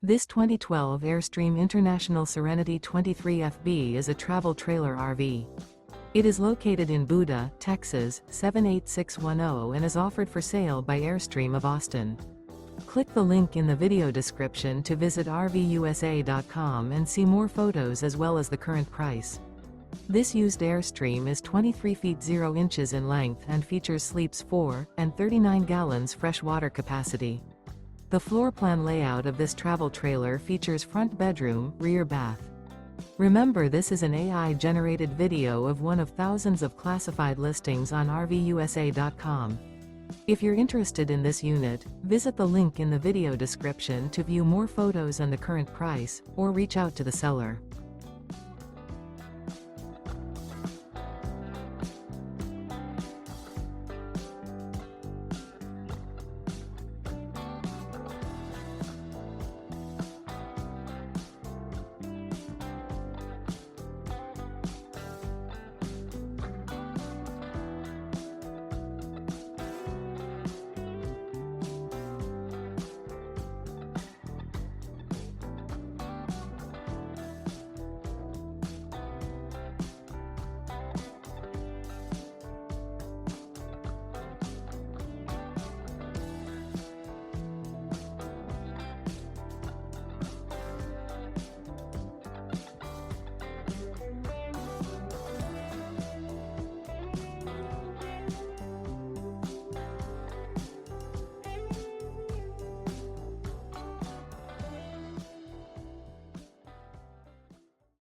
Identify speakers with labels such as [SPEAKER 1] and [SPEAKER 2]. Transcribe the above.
[SPEAKER 1] This 2012 Airstream International Serenity 23FB is a travel trailer RV. It is located in Buda, Texas, 78610 and is offered for sale by Airstream of Austin. Click the link in the video description to visit RVUSA.com and see more photos as well as the current price. This used Airstream is 23 feet 0 inches in length and features sleeps 4 and 39 gallons fresh water capacity. The floor plan layout of this travel trailer features front bedroom, rear bath. Remember, this is an AI-generated video of one of thousands of classified listings on RVUSA.com. If you're interested in this unit, visit the link in the video description to view more photos and the current price, or reach out to the seller.